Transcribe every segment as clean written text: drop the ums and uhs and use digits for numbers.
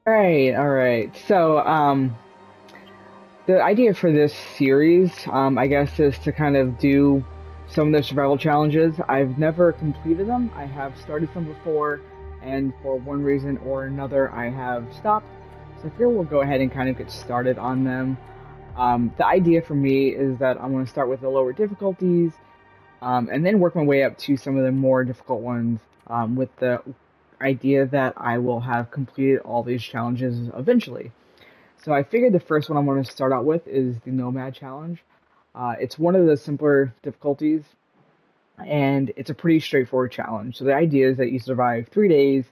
All right. The idea for this series, I guess, is to kind of do some of the survival challenges. I've never completed them. I have started some before, and for one reason or another, I have stopped. So I figure we'll go ahead and kind of get started on them. The idea for me is that I'm going to start with the lower difficulties, and then work my way up to some of the more difficult ones, with the idea that I will have completed all these challenges eventually. So I figured the first one I'm going to start out with is the Nomad challenge. It's one of the simpler difficulties, and it's a pretty straightforward challenge. So the idea is that you survive 3 days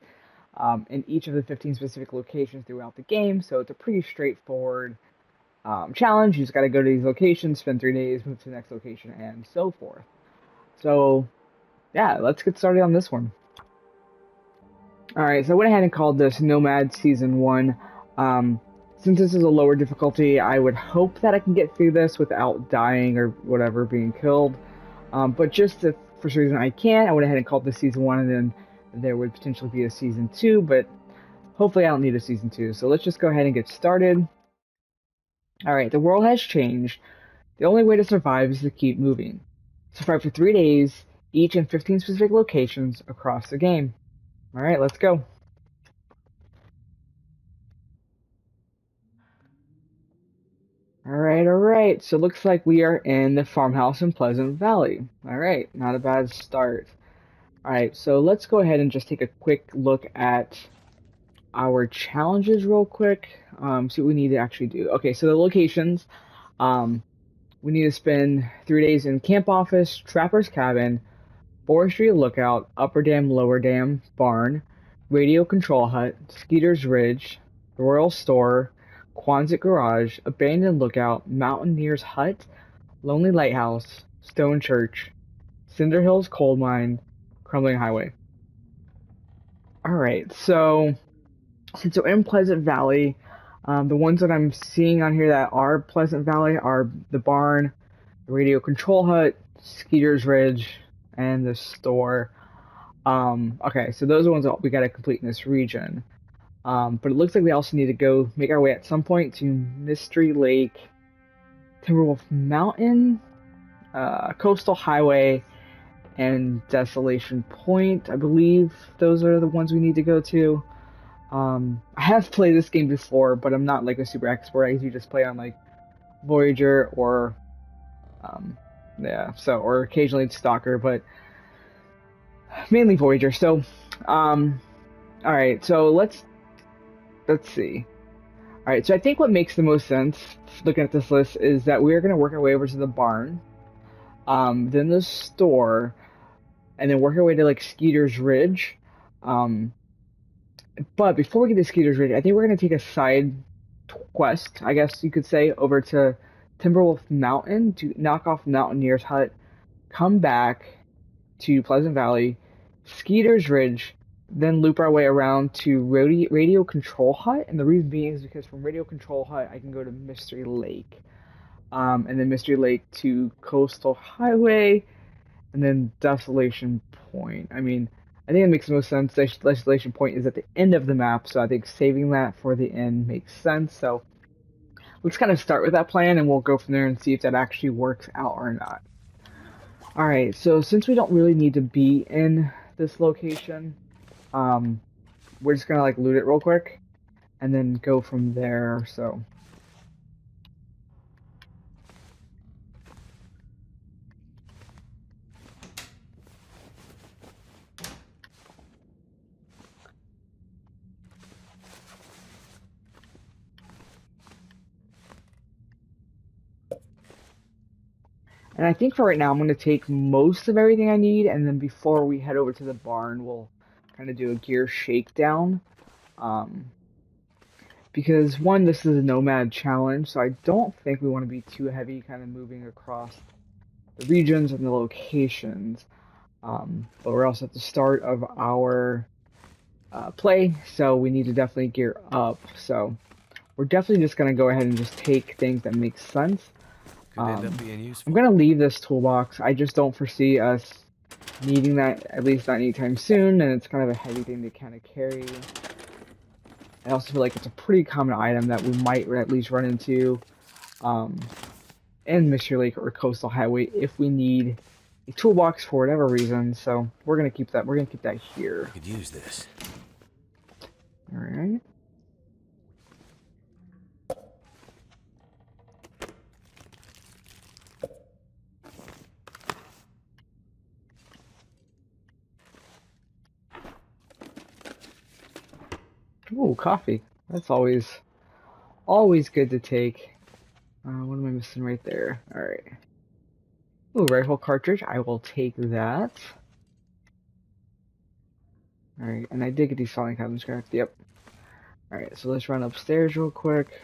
in each of the 15 specific locations throughout the game. So it's a pretty straightforward challenge. You just got to go to these locations, spend 3 days, move to the next location, and so forth. So yeah, let's get started on this one. All right, so I went ahead and called this Nomad Season 1. Since this is a lower difficulty, I would hope that I can get through this without dying or whatever, being killed. But just if for some reason I can't, I went ahead and called this Season 1, and then there would potentially be a Season 2, but hopefully I don't need a Season 2. So let's just go ahead and get started. All right, the world has changed. The only way to survive is to keep moving. Survive for 3 days, each in 15 specific locations across the game. All right, let's go. All right. So it looks like we are in the farmhouse in Pleasant Valley. All right, not a bad start. All right, so let's go ahead and just take a quick look at our challenges real quick. See what we need to actually do. Okay, so the locations. Um, we need to spend 3 days in camp office, trapper's cabin, forestry lookout, upper dam, lower dam, barn, radio control hut, Skeeter's Ridge, Royal Store, Quonset Garage, abandoned lookout, mountaineer's hut, lonely lighthouse, stone church, Cinder Hills coal mine, crumbling highway. All right, so since we're in Pleasant Valley, the ones that I'm seeing on here that are Pleasant Valley are the barn, the radio control hut, Skeeter's Ridge, and the store. Okay, so those are the ones that we got to complete in this region. But it looks like we also need to go make our way at some point to Mystery Lake, Timberwolf Mountain, Coastal Highway, and Desolation Point. I believe those are the ones we need to go to. I have played this game before, but I'm not like a super expert. I usually just play on like Voyager or or occasionally Stalker, but mainly Voyager. So, all right. So let's see. All right. So I think what makes the most sense looking at this list is that we're gonna work our way over to the barn, then the store, and then work our way to like Skeeter's Ridge. But before we get to Skeeter's Ridge, I think we're gonna take a side quest, I guess you could say, over to Timberwolf Mountain to knock off Mountaineer's Hut, come back to Pleasant Valley, Skeeter's Ridge, then loop our way around to Radio Control Hut. And the reason being is because from Radio Control Hut, I can go to Mystery Lake, and then Mystery Lake to Coastal Highway, and then Desolation Point. I mean, I think it makes the most sense. Desolation Point is at the end of the map, so I think saving that for the end makes sense. So let's kind of start with that plan, and we'll go from there and see if that actually works out or not. All right, so since we don't really need to be in this location, we're just gonna like loot it real quick, and then go from there. So. And I think for right now, I'm going to take most of everything I need, and then before we head over to the barn, we'll kind of do a gear shakedown. Because, one, this is a Nomad challenge, so I don't think we want to be too heavy kind of moving across the regions and the locations. But we're also at the start of our play, so we need to definitely gear up. So we're definitely just going to go ahead and just take things that make sense. Could end up being useful. I'm gonna leave this toolbox. I just don't foresee us needing that, at least not anytime soon, and it's kind of a heavy thing to kind of carry. I also feel like it's a pretty common item that we might at least run into in Mystery Lake or Coastal Highway if we need a toolbox for whatever reason. So we're gonna keep that. We're gonna keep that here. I could use this. All right. Ooh, coffee. That's always good to take. What am I missing right there? All right. Ooh, rifle cartridge. I will take that. All right, and I did get these sonic items correct. Yep. All right, so let's run upstairs real quick.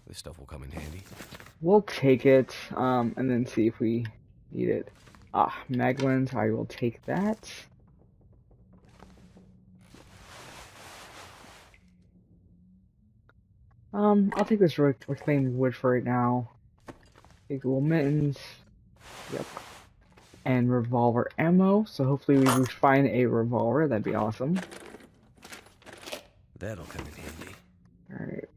This stuff will come in handy. We'll take it, and then see if we need it. Ah, maglins. I will take that. I'll take this reclaimed wood for right now. Take little mittens. Yep. And revolver ammo. So hopefully we would find a revolver. That'd be awesome. That'll come in handy. Alright.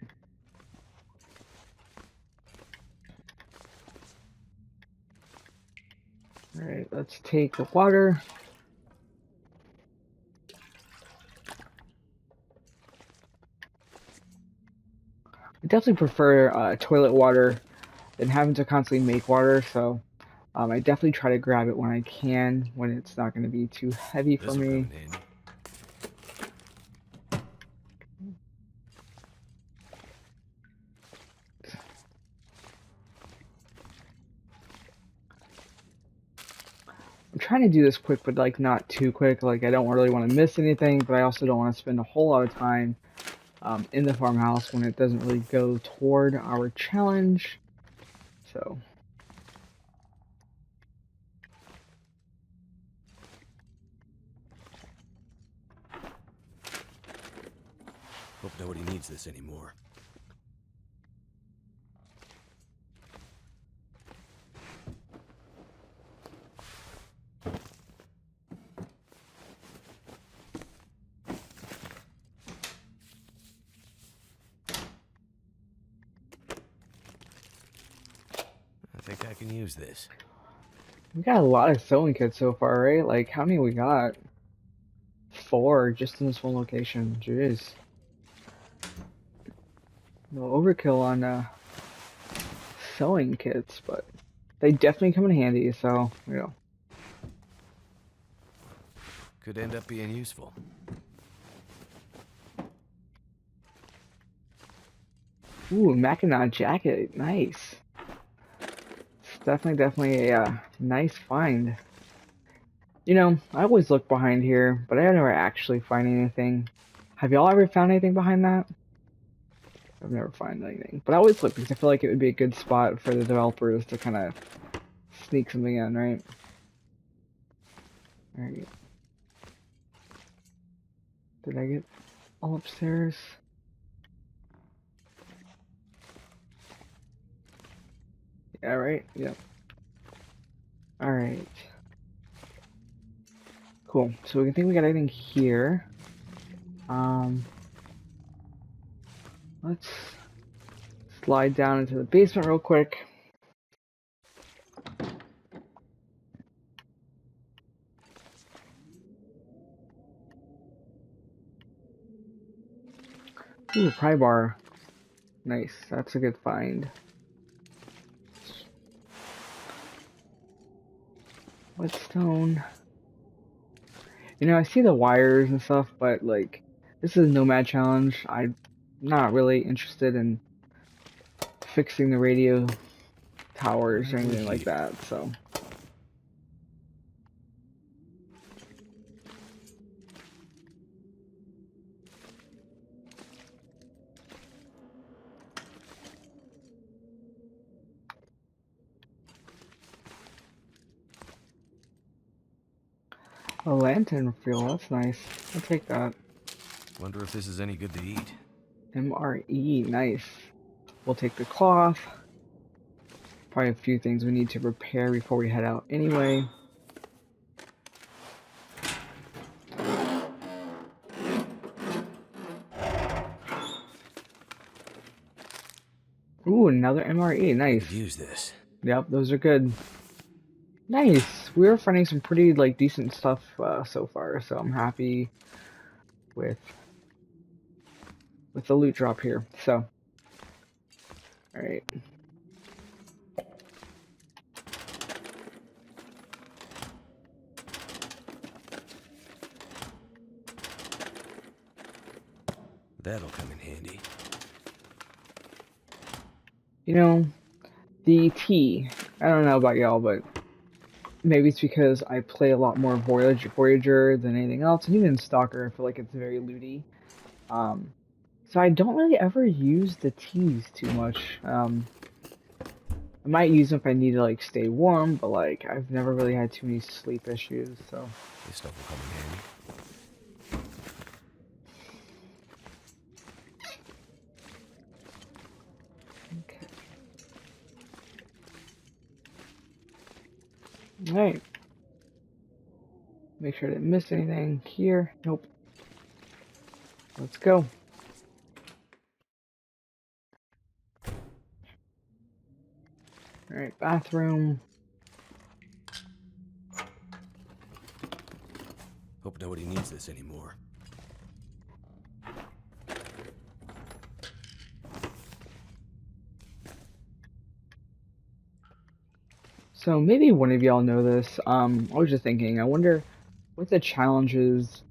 Alright, let's take the water. I definitely prefer toilet water than having to constantly make water, so I definitely try to grab it when I can, when it's not going to be too heavy for me. I'm trying to do this quick, but like not too quick. Like I don't really want to miss anything, but I also don't want to spend a whole lot of time in the farmhouse when it doesn't really go toward our challenge. So. Hope nobody needs this anymore. I think I can use this. We got a lot of sewing kits so far, right? Like, how many we got? 4 just in this one location. Jeez. No overkill on sewing kits, but they definitely come in handy, so, you know. Could end up being useful. Ooh, Mackinac jacket. Nice. It's definitely a nice find. You know, I always look behind here, but I never actually find anything. Have y'all ever found anything behind that? I've never found anything. But I always look because I feel like it would be a good spot for the developers to kind of sneak something in, right? Alright. Did I get all upstairs? Yeah, right? Yep. Alright. Cool. So we think we got everything here. Let's slide down into the basement real quick. Ooh, pry bar. Nice. That's a good find. Whetstone. You know, I see the wires and stuff, but like, this is a Nomad challenge. I'm not really interested in fixing the radio towers or anything like that, so. A lantern fuel, that's nice. I'll take that. Wonder if this is any good to eat. MRE, nice. We'll take the cloth. Probably a few things we need to repair before we head out anyway. Ooh, another MRE. Nice. Could use this. Yep, those are good. Nice. We're finding some pretty like decent stuff so far, so I'm happy with the loot drop here. So, all right. That'll come in handy. You know, the T. I don't know about y'all, but maybe it's because I play a lot more Voyager than anything else, and even Stalker, I feel like it's very looty. So I don't really ever use the T's too much. I might use them if I need to like stay warm, but like I've never really had too many sleep issues, so. This stuff will come in handy. Alright. Make sure I didn't miss anything here. Nope. Let's go. Alright, bathroom. Hope nobody needs this anymore. So maybe one of y'all know this. I was just thinking, I wonder what the challenges,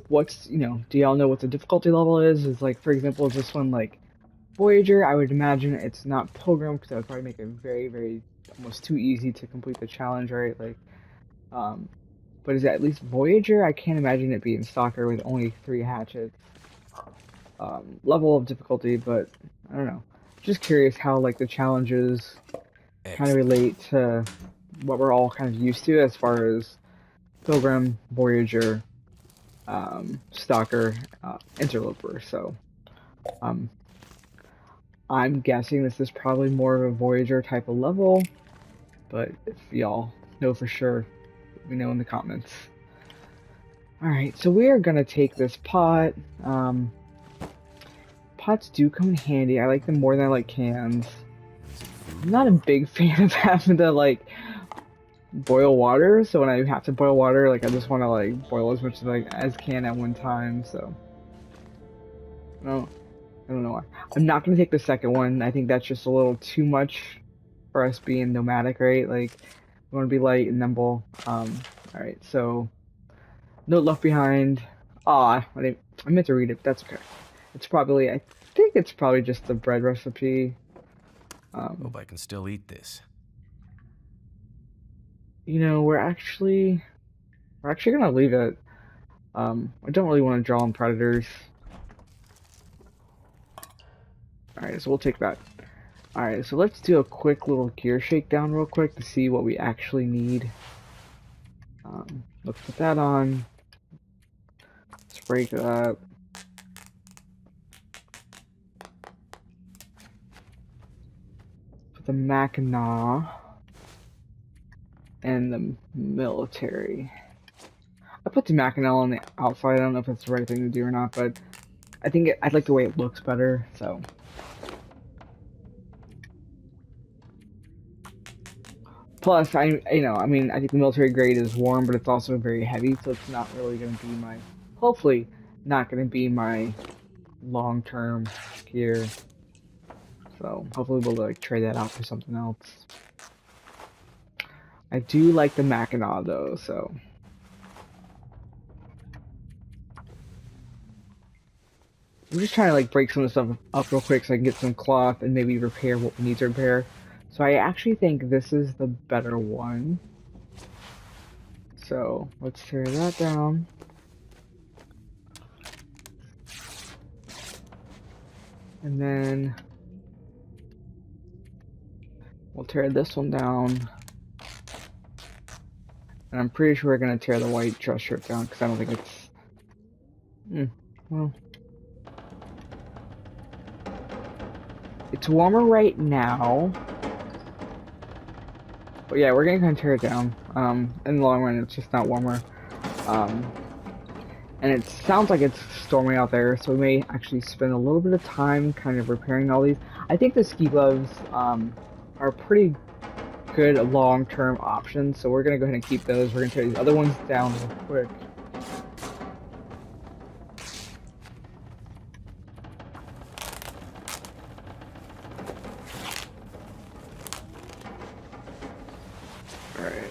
what's, do y'all know what the difficulty level is? Is like, for example, is this one like Voyager? I would imagine it's not Pilgrim, because that would probably make it very, very, almost too easy to complete the challenge, right? Like, but is it at least Voyager? I can't imagine it being Stalker with only 3 hatchets. Level of difficulty, but I don't know. Just curious how like the challenges kind of relate to what we're all kind of used to as far as Pilgrim, Voyager, Stalker, Interloper. So, I'm guessing this is probably more of a Voyager type of level, but if y'all know for sure, let me know in the comments. Alright, so we are gonna take this pot. Pots do come in handy. I like them more than I like cans. I'm not a big fan of having to like boil water, so when I have to boil water, like I just want to like boil as much as can at one time. So I don't know why. I'm not gonna take the second one. I think that's just a little too much for us being nomadic, right? Like we want to be light and nimble. All right, so note left behind. I meant to read it, but that's okay. It's probably, I think it's probably just the bread recipe. Hope I can still eat this. We're actually gonna leave it. I don't really want to draw on predators. Alright, so we'll take that. Alright, so let's do a quick little gear shakedown real quick to see what we actually need. Let's put that on. Let's break that. Put the Mackinac and the military. I put the Mackinac on the outside. I don't know if it's the right thing to do or not, but I think I'd like the way it looks better, so. Plus, I think the military grade is warm, but it's also very heavy, so it's not really going to be hopefully, not going to be my long-term gear. So, hopefully we'll like trade that out for something else. I do like the Mackinac though, so. I'm just trying to like break some of the stuff up real quick so I can get some cloth and maybe repair what we need to repair. So I actually think this is the better one. So let's tear that down. And then we'll tear this one down. And I'm pretty sure we're going to tear the white dress shirt down because I don't think it's... well... It's warmer right now. But yeah, we're gonna kind of tear it down. In the long run, it's just not warmer. Um, and it sounds like it's storming out there, so we may actually spend a little bit of time kind of repairing all these. I think the ski gloves are pretty good long-term options, so we're gonna go ahead and keep those. We're gonna tear these other ones down real quick. Alright.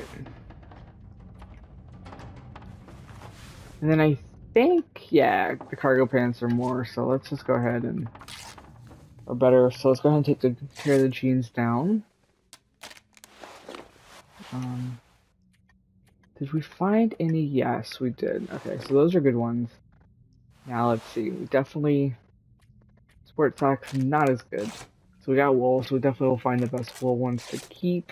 And then I think, yeah, the cargo pants are more, so let's just go ahead and, or better, so let's go ahead and tear the jeans down. Did we find any? Yes, we did. Okay, so those are good ones. Now let's see, we definitely, sport socks, not as good. So we got wool, so we definitely will find the best wool ones to keep.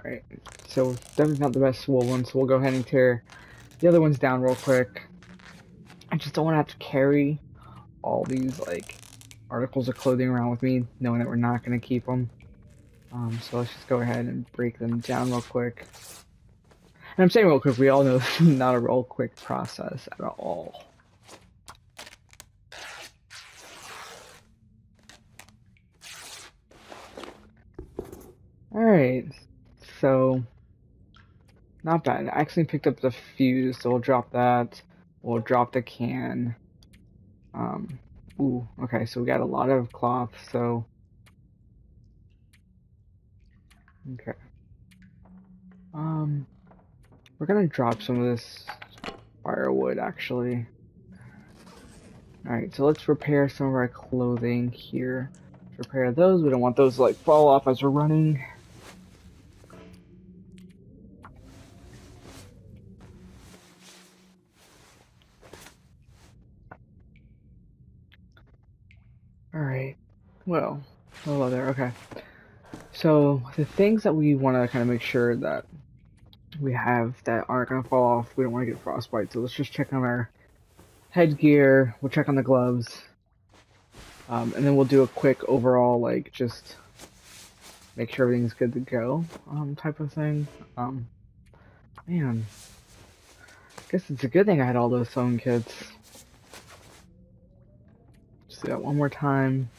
Alright, so definitely not the best wool ones, so we'll go ahead and tear the other ones down real quick. I just don't want to have to carry all these, like, articles of clothing around with me, knowing that we're not going to keep them. So let's just go ahead and break them down real quick. And I'm saying real quick, we all know this is not a real quick process at all. Alright, so not bad. I actually picked up the fuse, so we'll drop that. We'll drop the can. Ooh, okay, so we got a lot of cloth, so okay. We're gonna drop some of this firewood actually. Alright, so let's repair some of our clothing here. Let's repair those. We don't want those to like fall off as we're running. Alright. Well, hello there, okay. So the things that we want to kind of make sure that we have that aren't going to fall off, we don't want to get frostbite, so let's just check on our headgear, we'll check on the gloves, and then we'll do a quick overall, like, just make sure everything's good to go, type of thing. Man, I guess it's a good thing I had all those sewing kits. Just do that one more time.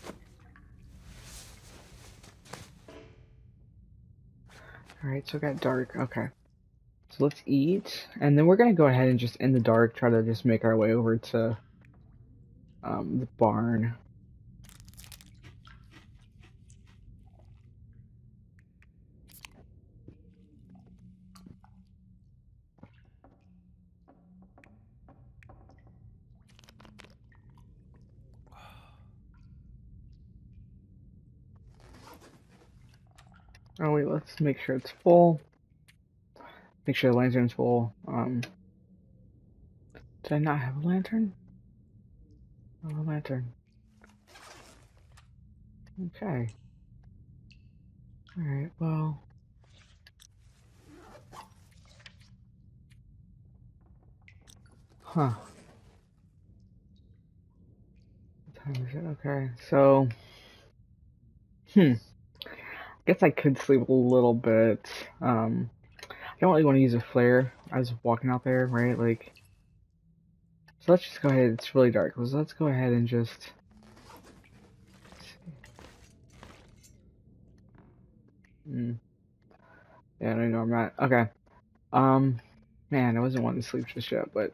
Alright, so it got dark, okay. So let's eat, and then we're gonna go ahead and just in the dark try to just make our way over to the barn. Oh wait, let's make sure it's full. Make sure the lantern's full. Did I not have a lantern? Oh, a lantern. Okay. Alright, well. Huh. What time is it? Okay, so. Guess I could sleep a little bit. I don't really want to use a flare. I was walking out there, right? Like. So let's just go ahead. It's really dark. So let's go ahead and just. Yeah, I don't know where I'm at. Okay. Man, I wasn't wanting to sleep just yet, but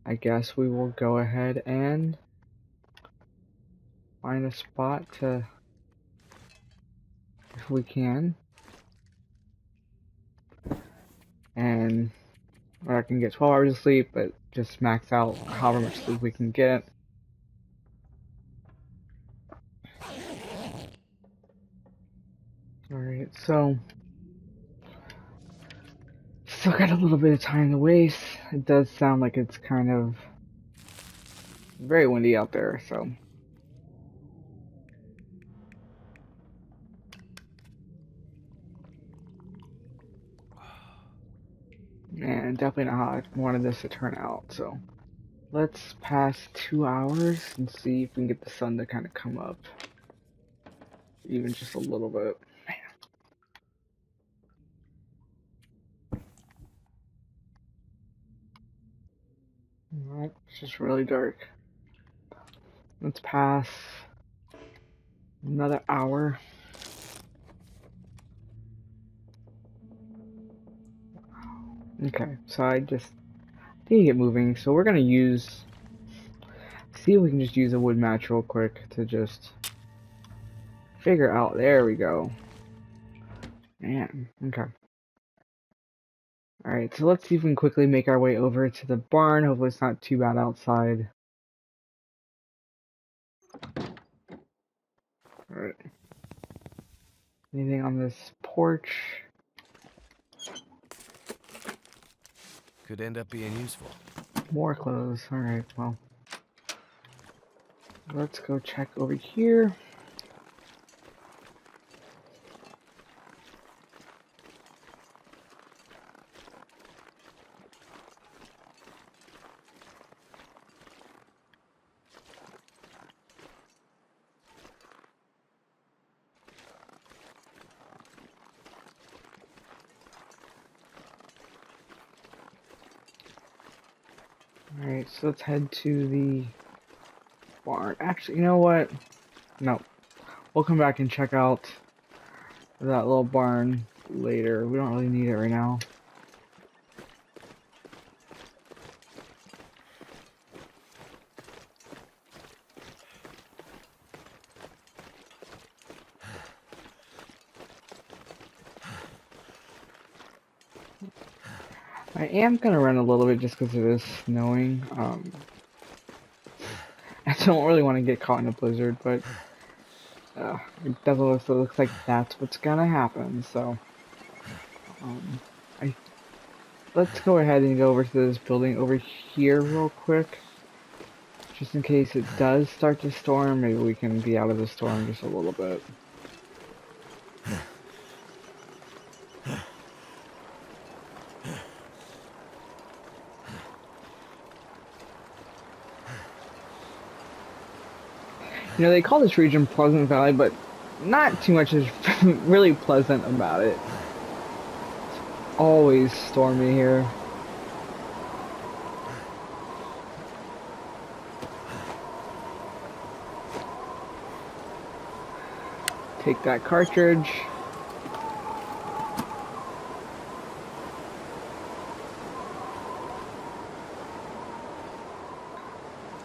I guess we will go ahead and find a spot to, if we can, and or I can get 12 hours of sleep, but just max out however much sleep we can get. Alright, so still got a little bit of time to waste. It does sound like it's kind of very windy out there, so. And definitely not how I wanted this to turn out, so. Let's pass 2 hours and see if we can get the sun to kind of come up. Even just a little bit. No, it's just really dark. Let's pass another hour. Okay, so I just need to get moving. So we're gonna see if we can just use a wood match real quick to just figure out. There we go. Man, okay. Alright, so let's see if we can quickly make our way over to the barn. Hopefully it's not too bad outside. Alright. Anything on this porch? Could end up being useful. More clothes. Alright, well. Let's go check over here. Alright, so let's head to the barn. Actually, you know what? No. We'll come back and check out that little barn later. We don't really need it right now. I am gonna run a little bit just because it is snowing. I don't really want to get caught in a blizzard, but it doesn't look like that's what's gonna happen. So, I let's go ahead and go over to this building over here real quick, just in case it does start to storm. Maybe we can be out of the storm just a little bit. You know, they call this region Pleasant Valley, but not too much is really pleasant about it. It's always stormy here. Take that cartridge.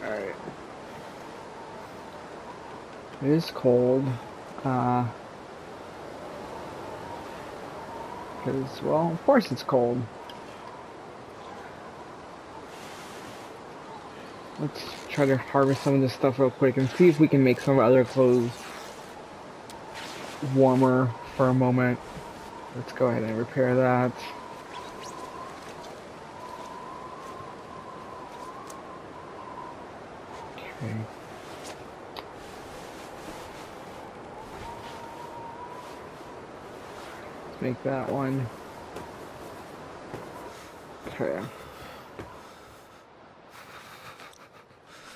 Alright. It is cold. Because, well, of course it's cold. Let's try to harvest some of this stuff real quick and see if we can make some of our other clothes warmer for a moment. Let's go ahead and repair that. Okay. Let's make that one. Okay.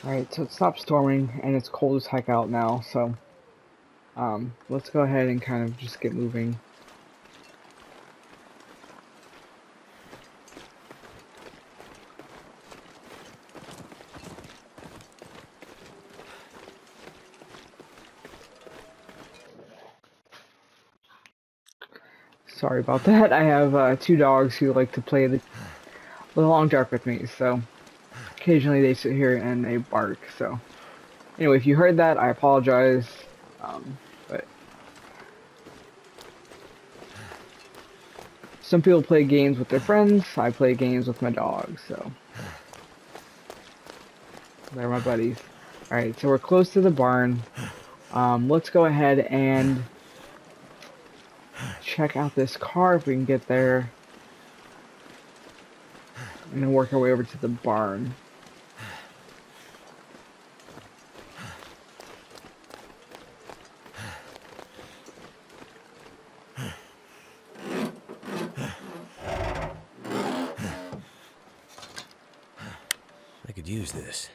Alright, so it stopped storming and it's cold as heck out now, so let's go ahead and kind of just get moving. Sorry about that. I have 2 dogs who like to play the long dark with me, so occasionally they sit here and they bark. So anyway, if you heard that, I apologize. But some people play games with their friends. I play games with my dogs, so they're my buddies. Alright, so we're close to the barn. Let's go ahead and check out this car if we can get there. And then work our way over to the barn. I could use this.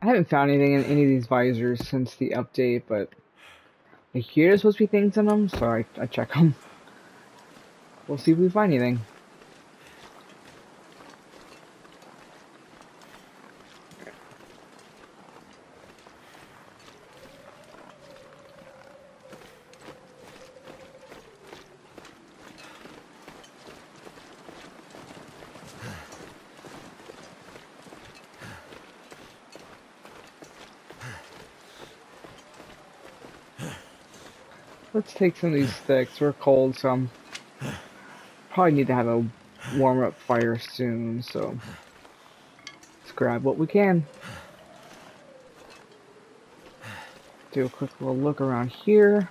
I haven't found anything in any of these visors since the update, but I hear there's supposed to be things in them, so I check them. We'll see if we find anything. Let's take some of these sticks. We're cold, so I'm probably need to have a warm up fire soon, so let's grab what we can. Do a quick little look around here.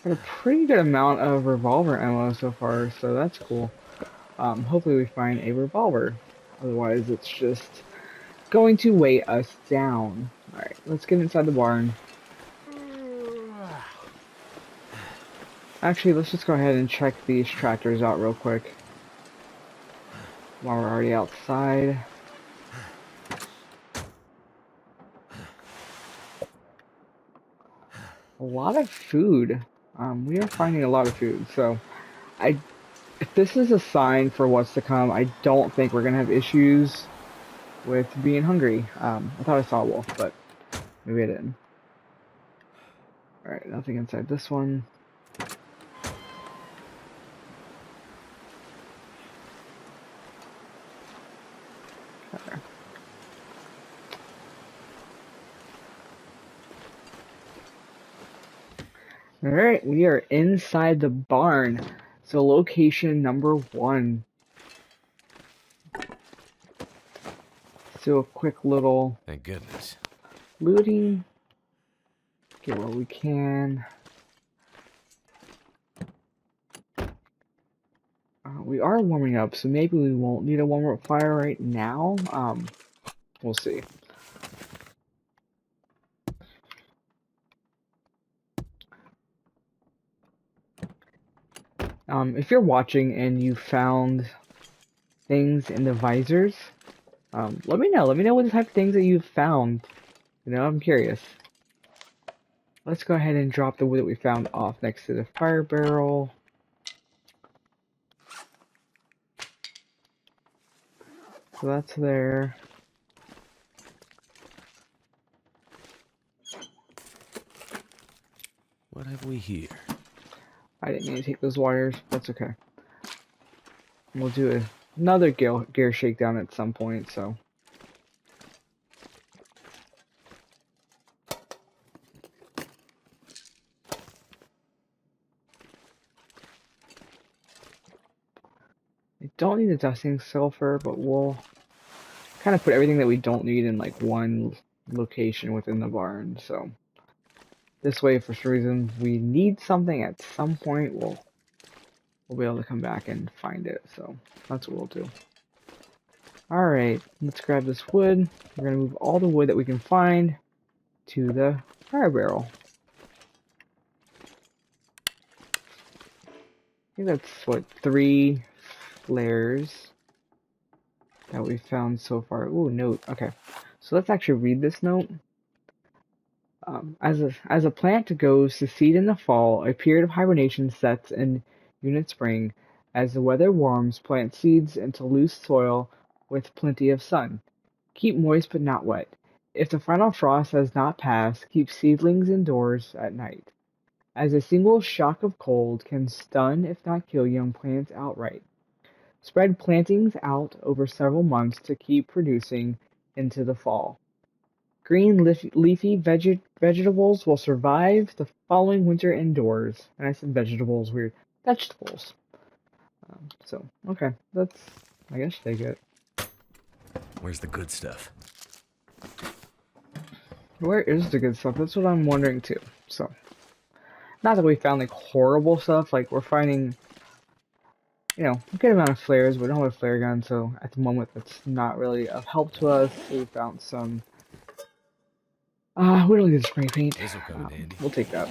Got a pretty good amount of revolver ammo so far, so that's cool. Hopefully we find a revolver. Otherwise, it's just going to weigh us down. Alright, let's get inside the barn. Actually, let's just go ahead and check these tractors out real quick while we're already outside. A lot of food. We are finding a lot of food, so if this is a sign for what's to come, I don't think we're gonna have issues with being hungry. I thought I saw a wolf, but maybe I didn't. Alright, nothing inside this one. Okay. Alright, we are inside the barn. So location number 1. Let's do a quick little Thank goodness. looting. Get what we can. We are warming up, so maybe we won't need a warm up fire right now. We'll see. If you're watching and you found things in the visors, let me know. Let me know what type of things that you've found. You know, I'm curious. Let's go ahead and drop the wood that we found off next to the fire barrel. So that's there. What have we here? I didn't mean to take those wires. That's okay. We'll do another gear shakedown at some point, so. I don't need a dusting sulfur, but we'll kind of put everything that we don't need in like one location within the barn, so. This way, for some reason, we need something at some point, we'll be able to come back and find it, so that's what we'll do. Alright, let's grab this wood. We're going to move all the wood that we can find to the fire barrel. I think that's, what, 3 flares that we found so far. Ooh, note. Okay, so let's actually read this note. As a plant goes to seed in the fall, a period of hibernation sets in unit spring. As the weather warms, plant seeds into loose soil with plenty of sun. Keep moist but not wet. If the final frost has not passed, keep seedlings indoors at night, as a single shock of cold can stun if not kill young plants outright. Spread plantings out over several months to keep producing into the fall. Green leafy vegetables will survive the following winter indoors. And I said vegetables, weird. Vegetables. So, okay, that's, I guess, take it. Where's the good stuff? Where is the good stuff? That's what I'm wondering too. So, not that we found like horrible stuff. Like we're finding, you know, a good amount of flares. We don't have a flare gun, so at the moment that's not really of help to us. We found some. We don't need the spray paint. This'll come in handy. We'll take that.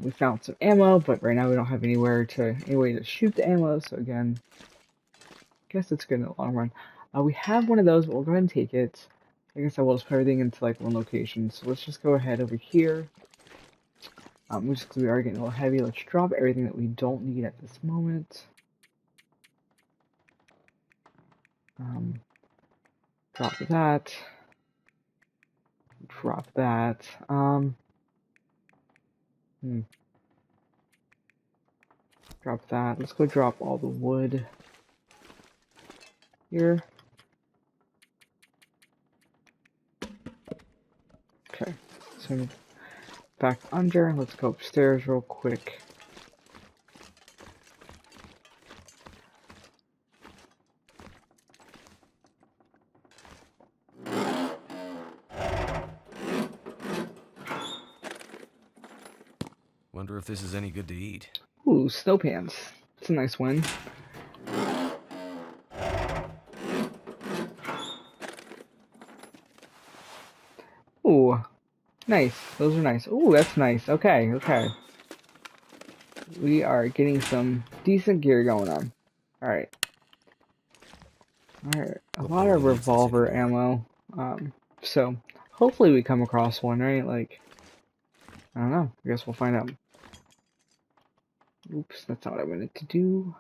We found some ammo, but right now we don't have any way to shoot the ammo. So again, I guess it's good in the long run. We have one of those, but we'll go ahead and take it. I guess I will just put everything into like one location. So let's just go ahead over here. We are getting a little heavy. Let's drop everything that we don't need at this moment. Drop that. Drop that. Drop that. Let's go drop all the wood here. Okay. So back under. Let's go upstairs real quick. Wonder if this is any good to eat. Ooh, snow pants. It's a nice win. Ooh, nice. Those are nice. Ooh, that's nice. Okay, okay. We are getting some decent gear going on. Alright. Alright, a lot of revolver ammo. So, hopefully we come across one, right? Like, I don't know. I guess we'll find out. Oops, that's not what I wanted to do.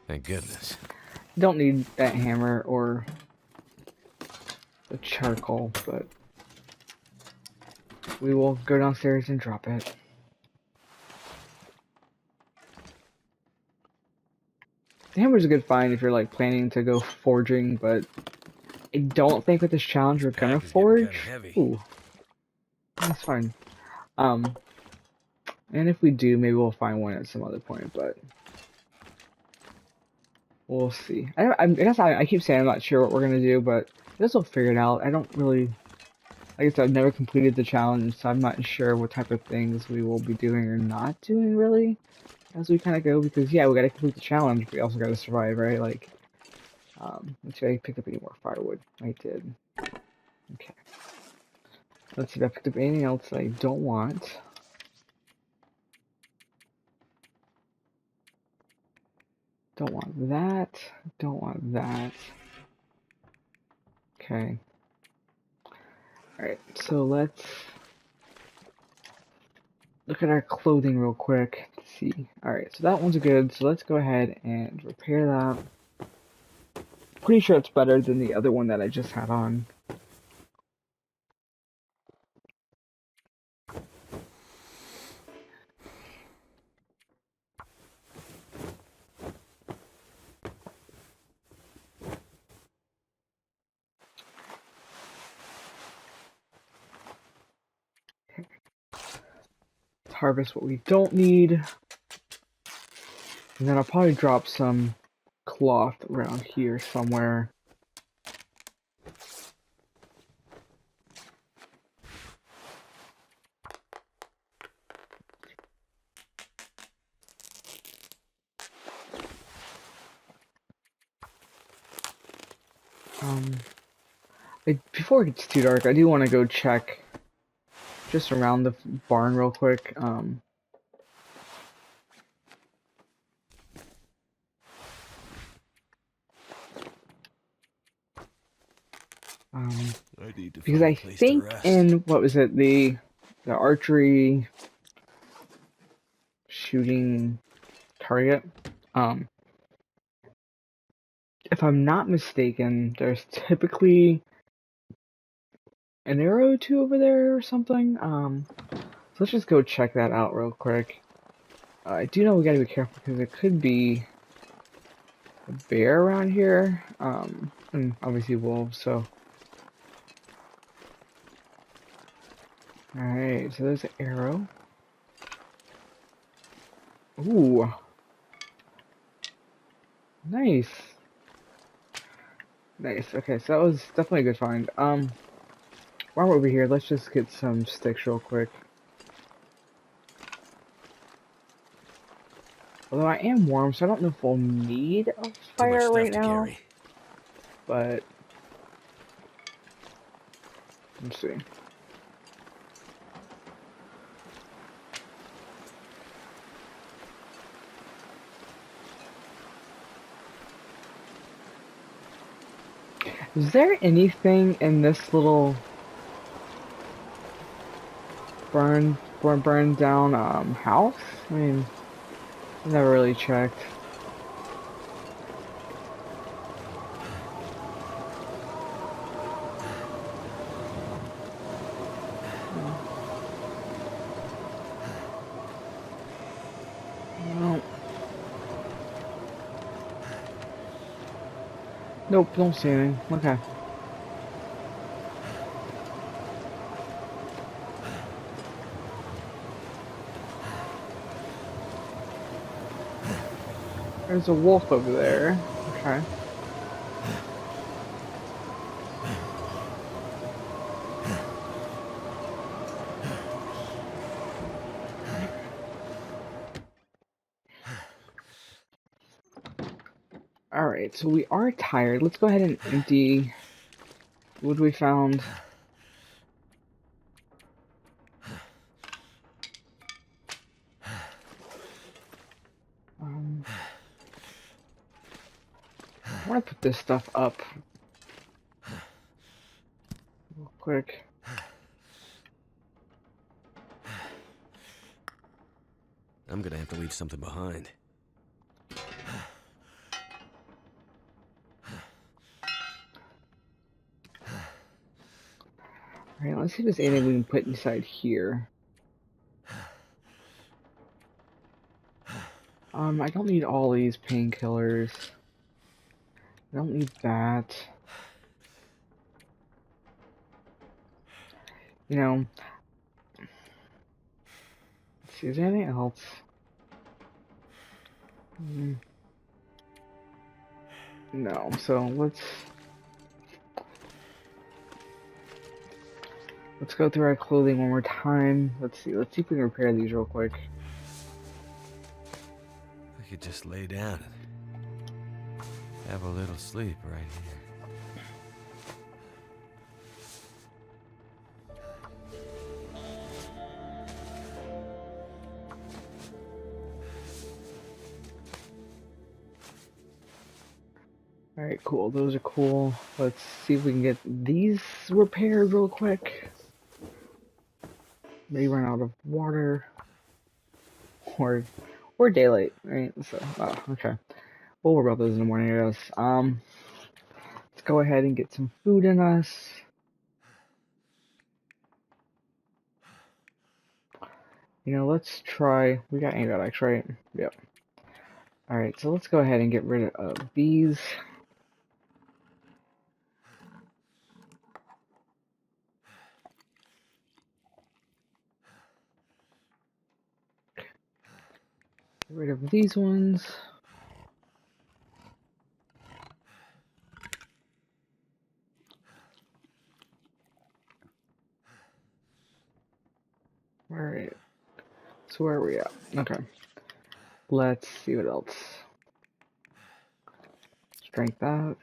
Thank goodness. Don't need that hammer or the charcoal, but we will go downstairs and drop it. The hammer's a good find if you're like planning to go forging, but I don't think with this challenge we're gonna forge. Ooh, that's fine. And if we do, maybe we'll find one at some other point, but we'll see. I guess I keep saying I'm not sure what we're gonna do, but I guess we'll figure it out. I don't really. I guess I've never completed the challenge, so I'm not sure what type of things we will be doing or not doing really as we kind of go. Because yeah, we gotta complete the challenge, but we also gotta survive, right? Like, let's see if I picked up any more firewood. I did. Okay. Let's see if I picked up anything else that I don't want. Don't want that. Don't want that. Okay. Alright, so let's look at our clothing real quick to see. Alright, so that one's good, so let's go ahead and repair that. Pretty sure it's better than the other one that I just had on. Let's harvest what we don't need. And then I'll probably drop some cloth around here somewhere. Before it gets too dark, I do want to go check just around the barn real quick. Because I think in, what was it, the archery shooting target, if I'm not mistaken, there's typically an arrow or two over there or something. So let's just go check that out real quick. I do know we gotta be careful because there could be a bear around here, and obviously wolves, so. Alright, so there's an arrow. Ooh. Nice. Nice. Okay, so that was definitely a good find. While we're over here, let's just get some sticks real quick. Although I am warm, so I don't know if we'll need a Too much fire stuff right to now. carry. But let's see. Is there anything in this little burned down house? I mean, I never really checked. No. Nope, don't see anything. Okay. There's a wolf over there. Okay. Alright, so we are tired. Let's go ahead and empty what we found. I want to put this stuff up real quick. I'm gonna have to leave something behind. Alright, let's see if there's anything we can put inside here. I don't need all these painkillers. I don't need that. You know, let's see, is there anything else? No, so let's go through our clothing one more time. Let's see if we can repair these real quick. I could just lay down and have a little sleep right here. Alright, cool. Those are cool. Let's see if we can get these repaired real quick. Maybe run out of water. Or daylight, right? So, oh, okay. We'll worry about those in the morning, I guess. Let's go ahead and get some food in us. You know, let's try. We got antibiotics, right? Yep. Alright, so let's go ahead and get rid of these. Get rid of these ones. Alright. So where are we at? Okay. Let's see what else. Strength that.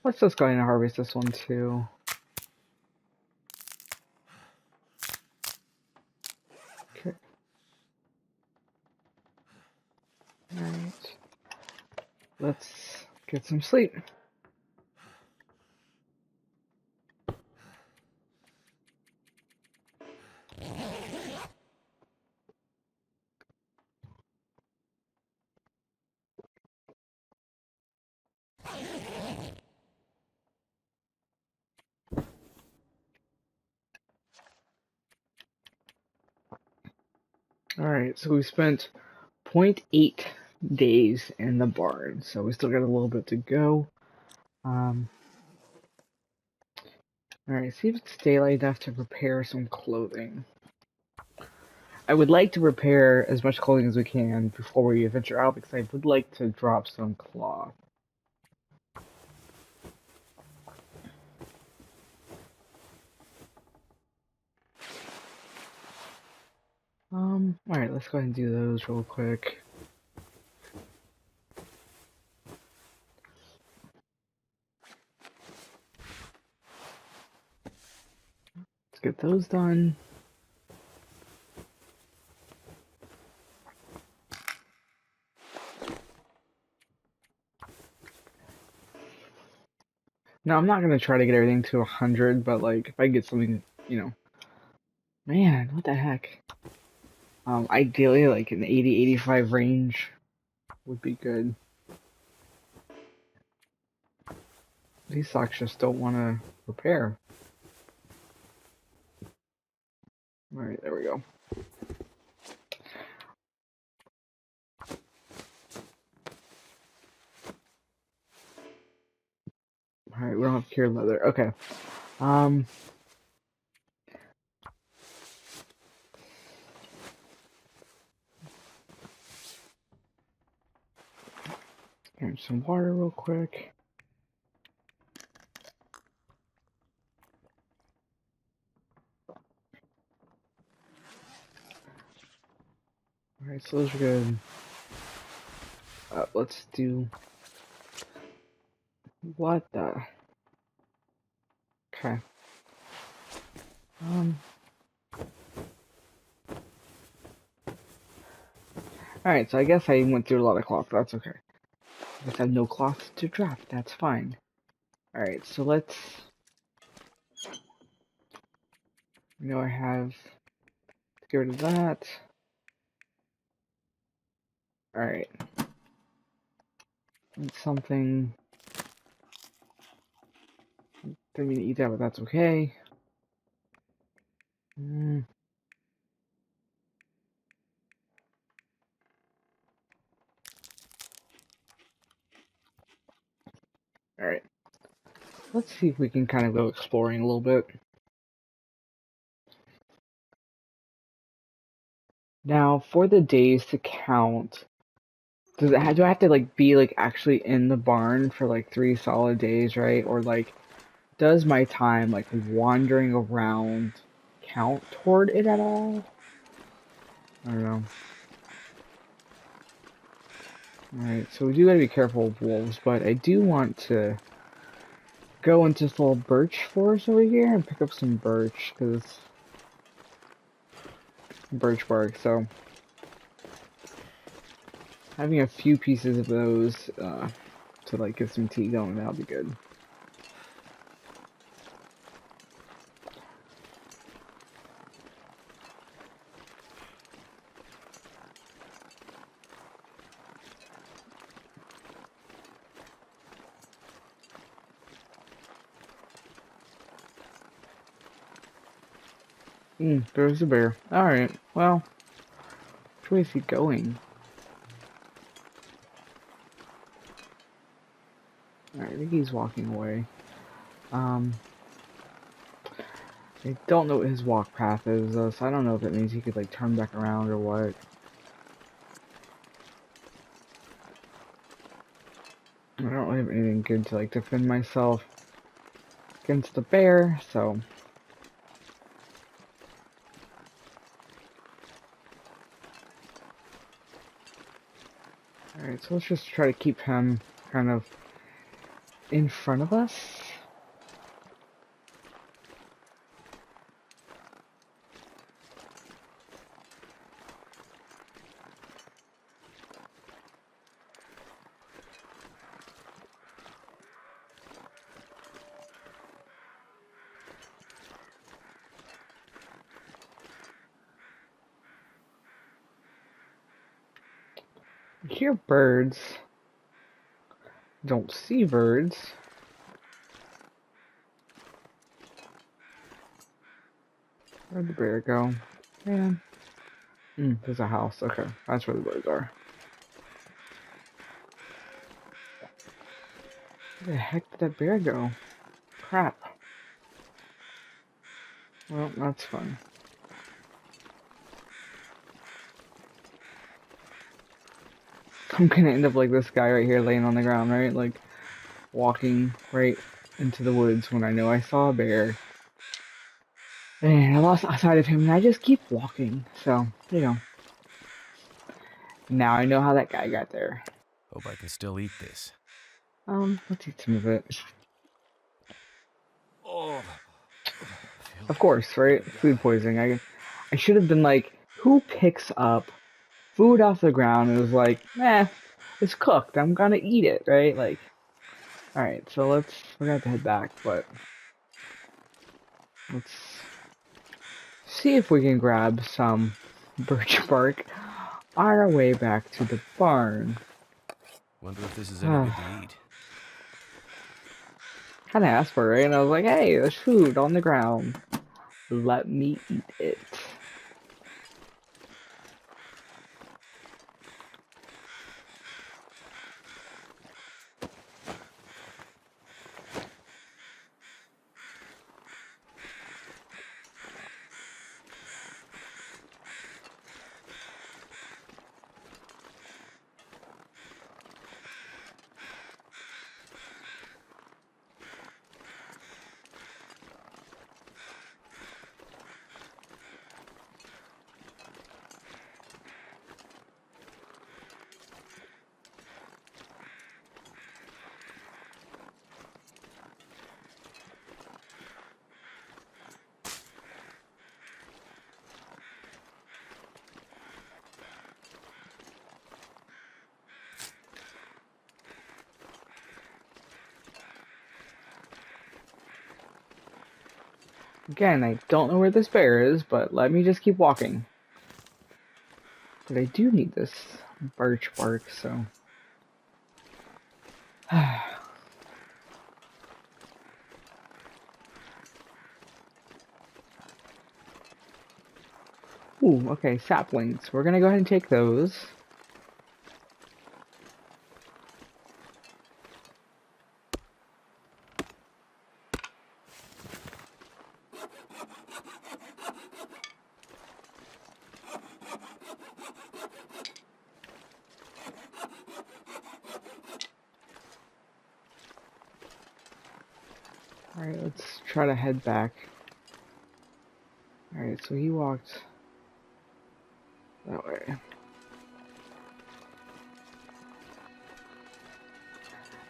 Let's just go ahead and harvest this one too. Okay. Alright. Let's get some sleep. Alright, so we spent 0.8 days in the barn, so we still got a little bit to go. Alright, see if it's daylight enough to prepare some clothing. I would like to prepare as much clothing as we can before we venture out, because I would like to drop some cloth. Alright, let's go ahead and do those real quick. Let's get those done. Now, I'm not going to try to get everything to 100, but, like, if I get something, you know... Man, what the heck? Ideally, like, an 80-85 range would be good. These socks just don't want to repair. Alright, there we go. Alright, we don't have cured leather. Okay. Here's some water real quick. Alright, so those are good. Let's do... What the... Okay. Alright, so I guess I went through a lot of cloth, but that's okay. I guess I have no cloth to drop, that's fine. Alright, so let's... I have... Let's get rid of that. Alright. Something... Didn't mean to eat that, but that's okay. Alright. Let's see if we can kind of go exploring a little bit. Now, for the days to count, do I have to like be like actually in the barn for like 3 solid days, right? Or like, does my time like wandering around count toward it at all? I don't know. Alright, so we do gotta be careful of wolves, but I do want to go into this little birch forest over here and pick up some birch, because birch bark, so having a few pieces of those to like get some tea going, that'll be good. There's a bear. Alright, well, which way is he going? Alright, I think he's walking away. I don't know what his walk path is, though, so I don't know if it means he could, like, turn back around or what. I don't really have anything good to, like, defend myself against the bear, so... Alright, so let's just try to keep him kind of in front of us. I hear birds. Don't see birds. Where'd the bear go? Man. There's a house. Okay, that's where the birds are. Where the heck did that bear go? Crap. Well, that's fun. I'm gonna end up like this guy right here laying on the ground, right? Like, walking right into the woods when I know I saw a bear. And I lost sight of him, and I just keep walking. So, now I know how that guy got there. Hope I can still eat this. Let's eat some of it. Oh, feel Of like I'm course, right? gonna Food die. poisoning. I should have been like, who picks up food off the ground and was like, it's cooked. I'm gonna eat it, right? Like, all right. So we're gonna have to head back, but let's see if we can grab some birch bark on our way back to the barn. Wonder if this is any Kind good to eat. of asked for it, right? And I was like, hey, there's food on the ground. Let me eat it. Again, I don't know where this bear is, but let me just keep walking. But I do need this birch bark, so. Ooh, okay, saplings. We're gonna go ahead and take those. Alright, let's try to head back. Alright, so he walked that way.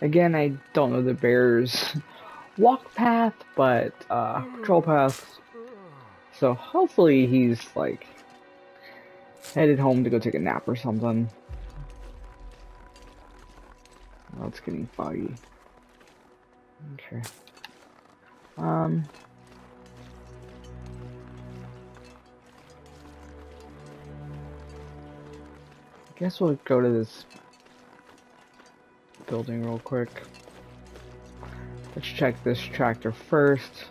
Again, I don't know the bear's walk path, but patrol path. So hopefully he's like headed home to go take a nap or something. Oh, it's getting foggy. Okay. I guess we'll go to this building real quick. Let's check this tractor first.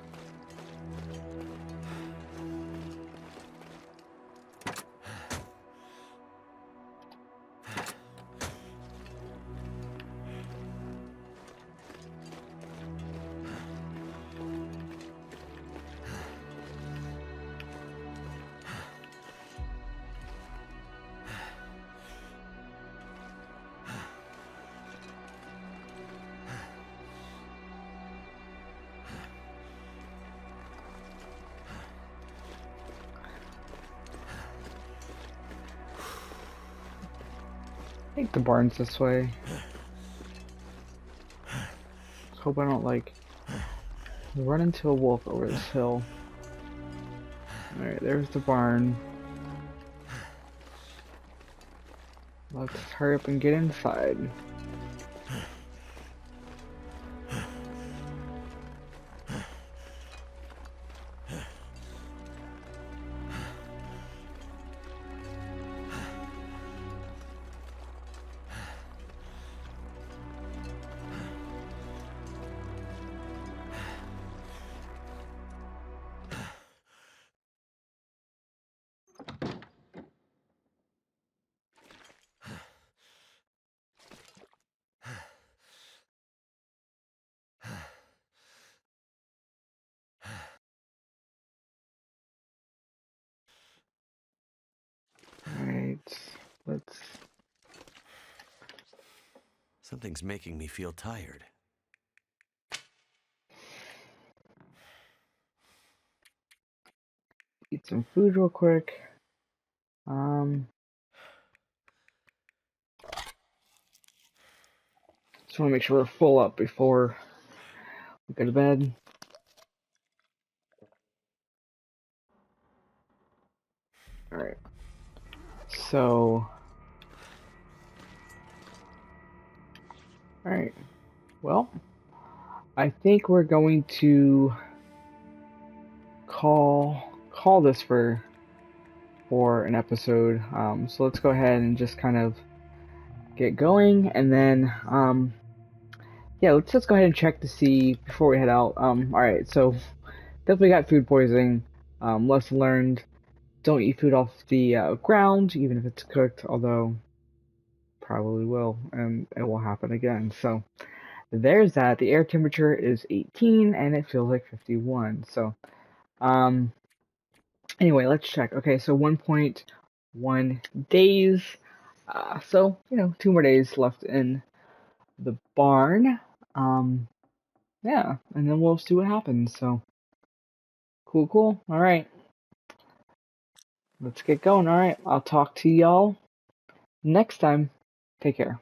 I think the barn's this way. Let's hope I don't like run into a wolf over this hill. Alright, there's the barn. Let's hurry up and get inside. let's. Something's making me feel tired. Eat some food real quick. Just want to make sure we're full up before we go to bed. Alright. So. Alright. Well, I think we're going to call this for an episode. So let's go ahead and just kind of get going, and then yeah, let's just go ahead and check to see before we head out. All right, so definitely got food poisoning. Lesson learned: don't eat food off the ground, even if it's cooked. Although probably will, and it will happen again. So there's that. The air temperature is 18, and it feels like 51. So anyway, let's check. Okay, so 1.1 days. So 2 more days left in the barn. Yeah, and then we'll see what happens. So cool. All right, let's get going. All right, I'll talk to y'all next time. Take care.